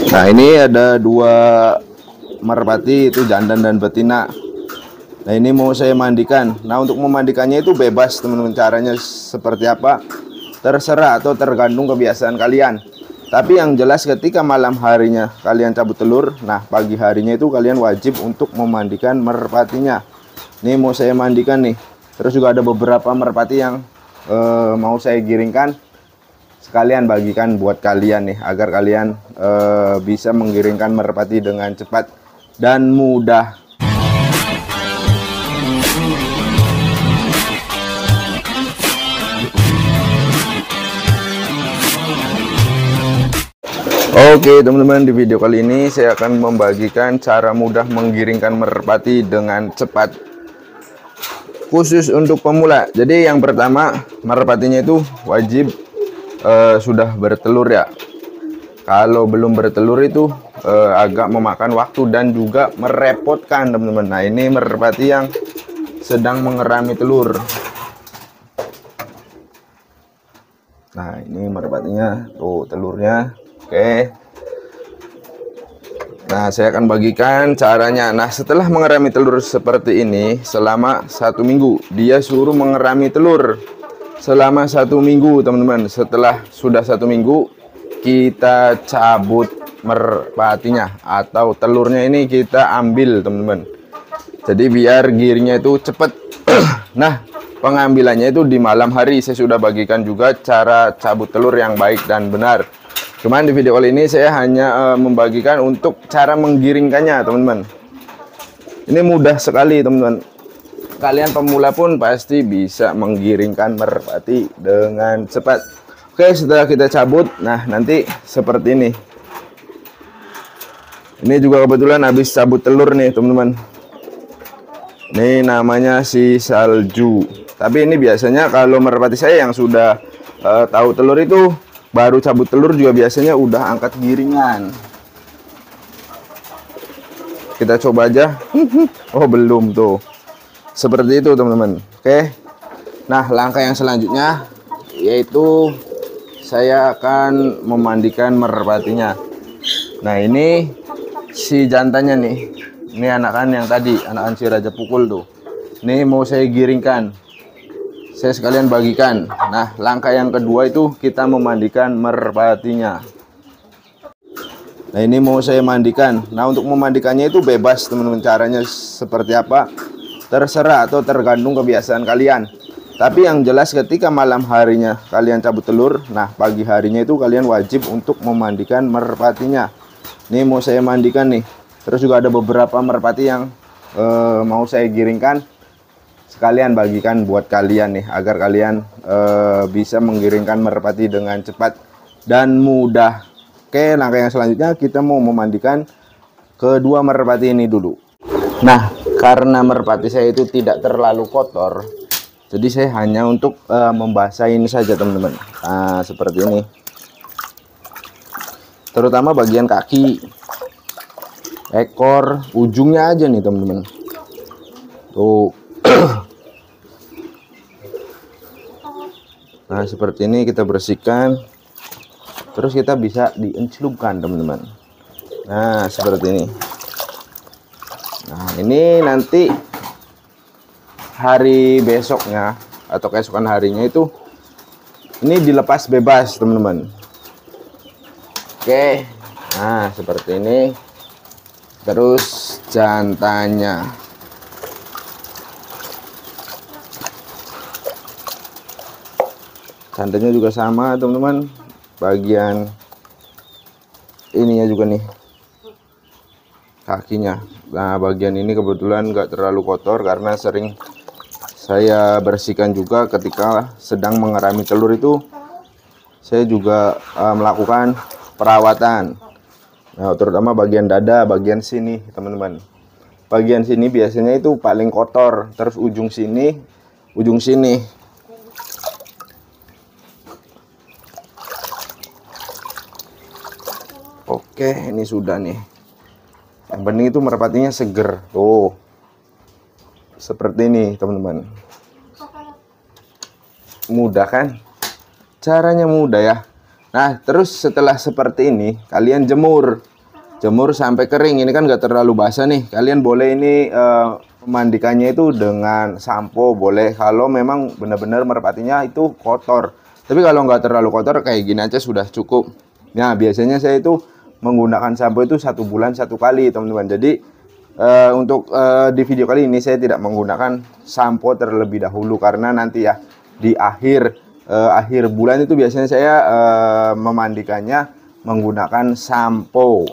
Nah, ini ada dua merpati, itu jantan dan betina. Nah, ini mau saya mandikan. Nah, untuk memandikannya itu bebas teman-teman, caranya seperti apa terserah atau tergantung kebiasaan kalian. Tapi yang jelas ketika malam harinya kalian cabut telur, nah pagi harinya itu kalian wajib untuk memandikan merpatinya. Ini mau saya mandikan nih. Terus juga ada beberapa merpati yang mau saya giringkan, sekalian bagikan buat kalian nih, agar kalian bisa menggiringkan merpati dengan cepat dan mudah. Oke teman-teman, di video kali ini saya akan membagikan cara mudah menggiringkan merpati dengan cepat, khusus untuk pemula. Jadi yang pertama, merpatinya itu wajib sudah bertelur ya. Kalau belum bertelur itu agak memakan waktu dan juga merepotkan teman-teman. Nah, ini merpati yang sedang mengerami telur. Nah, ini merpatinya tuh telurnya. Oke. Nah, saya akan bagikan caranya. Nah, setelah mengerami telur seperti ini selama 1 minggu, dia suruh mengerami telur selama 1 minggu teman-teman. Setelah sudah 1 minggu, kita cabut merpatinya atau telurnya, ini kita ambil teman-teman. Jadi biar giringnya itu cepat. Nah, pengambilannya itu di malam hari. Saya sudah bagikan juga cara cabut telur yang baik dan benar. Cuman di video kali ini saya hanya membagikan untuk cara menggiringkannya teman-teman. Ini mudah sekali teman-teman. Kalian pemula pun pasti bisa menggiringkan merpati dengan cepat. Oke, setelah kita cabut, nah nanti seperti ini. Ini juga kebetulan habis cabut telur nih teman-teman. Ini namanya si salju. Tapi ini biasanya kalau merpati saya yang sudah tahu telur itu, baru cabut telur juga biasanya udah angkat giringan. Kita coba aja. Oh, belum tuh. Seperti itu teman-teman. Oke. Nah, langkah yang selanjutnya yaitu saya akan memandikan merpatinya. Nah, ini si jantannya nih. Ini anakan yang tadi, anakan si raja pukul tuh. Ini mau saya giringkan. Saya sekalian bagikan. Nah, langkah yang kedua itu kita memandikan merpatinya. Nah, ini mau saya mandikan. Nah, untuk memandikannya itu bebas teman-teman, caranya seperti apa terserah atau tergantung kebiasaan kalian. Tapi yang jelas ketika malam harinya kalian cabut telur, nah pagi harinya itu kalian wajib untuk memandikan merpatinya. Ini mau saya mandikan nih. Terus juga ada beberapa merpati yang mau saya giringkan, sekalian bagikan buat kalian nih, agar kalian bisa menggiringkan merpati dengan cepat dan mudah. Oke, langkah yang selanjutnya kita mau memandikan kedua merpati ini dulu. Nah, karena merpati saya itu tidak terlalu kotor, jadi saya hanya untuk membasahi ini saja teman-teman. Nah, seperti ini. Terutama bagian kaki, ekor, ujungnya aja nih teman-teman. Tuh. Nah, seperti ini kita bersihkan. Terus kita bisa diencelupkan teman-teman. Nah, seperti ini. Nah, ini nanti hari besoknya atau keesokan harinya itu ini dilepas bebas teman-teman. Oke. Nah, seperti ini. Terus jantannya. Jantannya juga sama teman-teman, bagian ininya juga nih, kakinya. Nah, bagian ini kebetulan nggak terlalu kotor karena sering saya bersihkan juga ketika sedang mengerami telur itu. Saya juga melakukan perawatan. Nah, terutama bagian dada, bagian sini teman-teman. Bagian sini biasanya itu paling kotor, terus ujung sini, ujung sini. Oke, ini sudah nih. Yang penting itu merpatinya seger. Tuh. Seperti ini, teman-teman. Mudah kan? Caranya mudah ya. Nah, terus setelah seperti ini, kalian jemur. jemur sampai kering. Ini kan nggak terlalu basah nih. Kalian boleh ini memandikannya itu dengan sampo, boleh kalau memang benar-benar merpatinya itu kotor. Tapi kalau nggak terlalu kotor kayak gini aja sudah cukup. Nah, biasanya saya itu menggunakan sampo itu 1 bulan 1 kali, teman-teman. Jadi untuk di video kali ini saya tidak menggunakan sampo terlebih dahulu, karena nanti ya di akhir bulan itu biasanya saya memandikannya menggunakan sampo.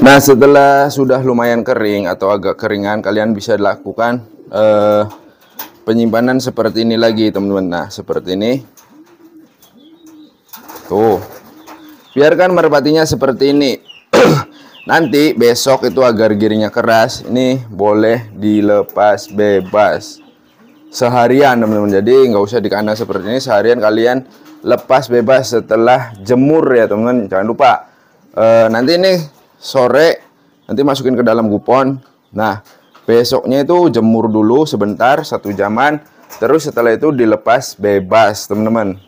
Nah, setelah sudah lumayan kering atau agak keringan, kalian bisa lakukan penyimpanan seperti ini lagi, teman-teman. Nah, seperti ini. Tuh. Biarkan merpatinya seperti ini. Nanti besok itu agar giringnya keras, ini boleh dilepas bebas seharian, teman-teman. Jadi nggak usah di kandang seperti ini, seharian kalian lepas bebas setelah jemur ya, teman-teman. Jangan lupa nanti ini sore nanti masukin ke dalam gupon. Nah, besoknya itu jemur dulu sebentar 1 jaman, terus setelah itu dilepas bebas, teman-teman.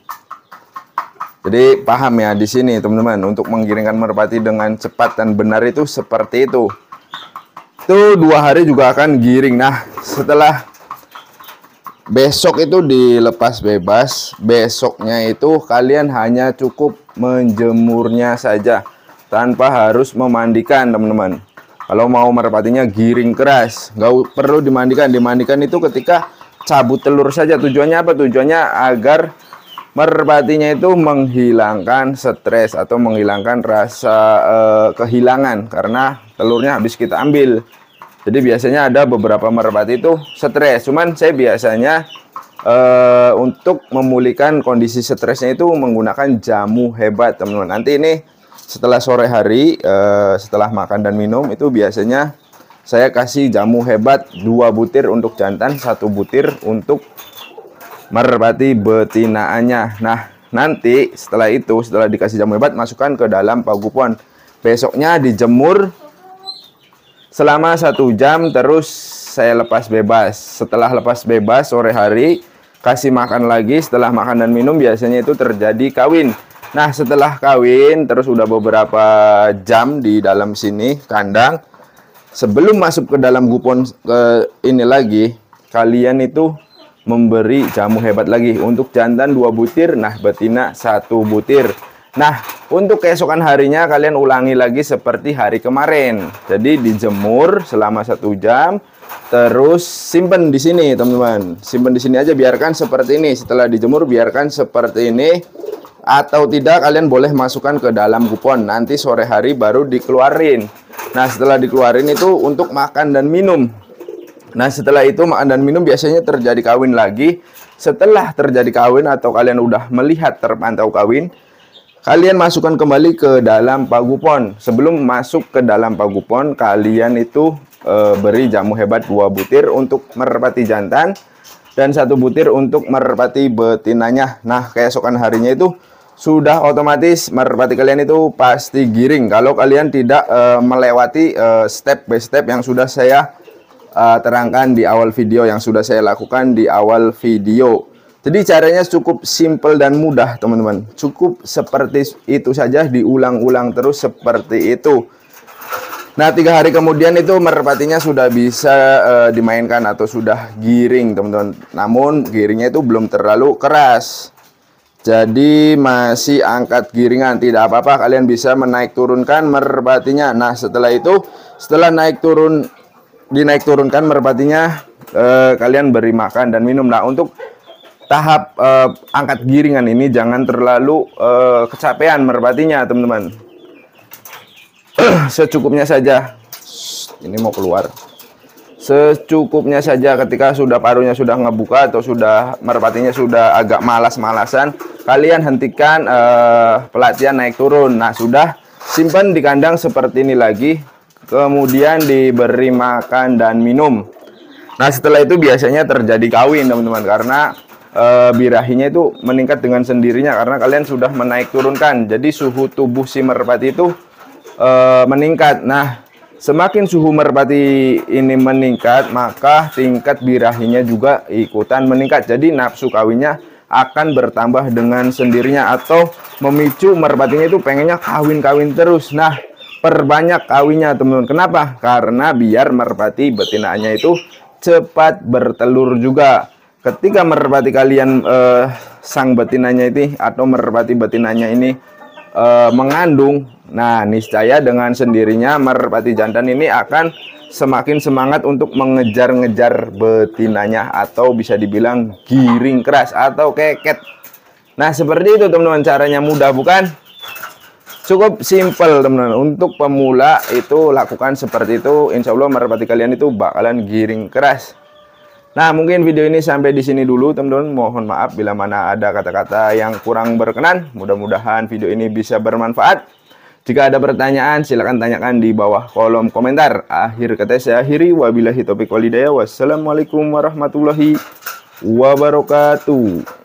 Jadi paham ya di sini, teman-teman, untuk menggiringkan merpati dengan cepat dan benar itu seperti itu. Itu 2 hari juga akan giring. Nah, setelah besok itu dilepas bebas, besoknya itu kalian hanya cukup menjemurnya saja tanpa harus memandikan, teman-teman. Kalau mau merpatinya giring keras, nggak perlu dimandikan. Dimandikan itu ketika cabut telur saja. Tujuannya apa? Tujuannya agar merpatinya itu menghilangkan stres atau menghilangkan rasa kehilangan karena telurnya habis kita ambil. Jadi biasanya ada beberapa merpati itu stres. Cuman saya biasanya untuk memulihkan kondisi stresnya itu menggunakan jamu hebat, teman-teman. Nanti ini setelah sore hari, setelah makan dan minum itu biasanya saya kasih jamu hebat 2 butir untuk jantan, 1 butir untuk merpati betinaannya. Nah, nanti setelah itu, setelah dikasih jamu hebat, masukkan ke dalam pagupon. Besoknya dijemur selama 1 jam, terus saya lepas bebas. Setelah lepas bebas sore hari, kasih makan lagi. Setelah makan dan minum biasanya itu terjadi kawin. Nah, setelah kawin terus udah beberapa jam di dalam sini kandang, sebelum masuk ke dalam gupon ini lagi, kalian itu memberi jamu hebat lagi. Untuk jantan 2 butir, nah betina 1 butir. Nah, untuk keesokan harinya kalian ulangi lagi seperti hari kemarin. Jadi dijemur selama 1 jam, terus simpen di sini, teman-teman. Simpen di sini aja, biarkan seperti ini. Setelah dijemur biarkan seperti ini, atau tidak kalian boleh masukkan ke dalam gupon. Nanti sore hari baru dikeluarin. Nah, setelah dikeluarin itu untuk makan dan minum. Nah, setelah itu makan dan minum biasanya terjadi kawin lagi. Setelah terjadi kawin atau kalian udah melihat terpantau kawin, kalian masukkan kembali ke dalam pagupon. Sebelum masuk ke dalam pagupon, kalian itu beri jamu hebat 2 butir untuk merpati jantan dan 1 butir untuk merpati betinanya. Nah, keesokan harinya itu sudah otomatis merpati kalian itu pasti giring. Kalau kalian tidak melewati step by step yang sudah saya terangkan di awal video, yang sudah saya lakukan di awal video. Jadi caranya cukup simple dan mudah, teman-teman. Cukup seperti itu saja, diulang-ulang terus seperti itu. Nah, 3 hari kemudian itu merpatinya sudah bisa dimainkan atau sudah giring, teman-teman. Namun giringnya itu belum terlalu keras. Jadi masih angkat giringan, tidak apa-apa, kalian bisa menaik turunkan merpatinya. Nah, setelah itu, setelah dinaik turunkan merpatinya, kalian beri makan dan minum. Nah, untuk tahap angkat giringan ini jangan terlalu kecapean merpatinya, teman-teman. Secukupnya saja. Ini mau keluar. Secukupnya saja. Ketika sudah paruhnya sudah ngebuka atau sudah merpatinya sudah agak malas-malasan, kalian hentikan pelatihan naik turun. Nah, sudah simpan di kandang seperti ini lagi. Kemudian diberi makan dan minum. Nah, setelah itu biasanya terjadi kawin, teman-teman, karena birahinya itu meningkat dengan sendirinya karena kalian sudah menaik turunkan. Jadi suhu tubuh si merpati itu meningkat. Nah, semakin suhu merpati ini meningkat, maka tingkat birahinya juga ikutan meningkat. Jadi nafsu kawinnya akan bertambah dengan sendirinya atau memicu merpatinya itu pengennya kawin-kawin terus. Nah, perbanyak kawinnya teman-teman. Kenapa? Karena biar merpati betinanya itu cepat bertelur juga. Ketika merpati kalian sang betinanya ini atau merpati betinanya ini mengandung, nah niscaya dengan sendirinya merpati jantan ini akan semakin semangat untuk mengejar-ngejar betinanya, atau bisa dibilang giring keras atau keket. Nah seperti itu teman-teman, caranya mudah bukan? Cukup simple teman-teman. Untuk pemula itu lakukan seperti itu, insya Allah merpati kalian itu bakalan giring keras. Nah mungkin video ini sampai di sini dulu teman-teman. Mohon maaf bila mana ada kata-kata yang kurang berkenan. Mudah-mudahan video ini bisa bermanfaat. Jika ada pertanyaan silahkan tanyakan di bawah kolom komentar. Akhir kata saya akhiri, wabillahi taufiq walhidayah. Wassalamualaikum warahmatullahi wabarakatuh.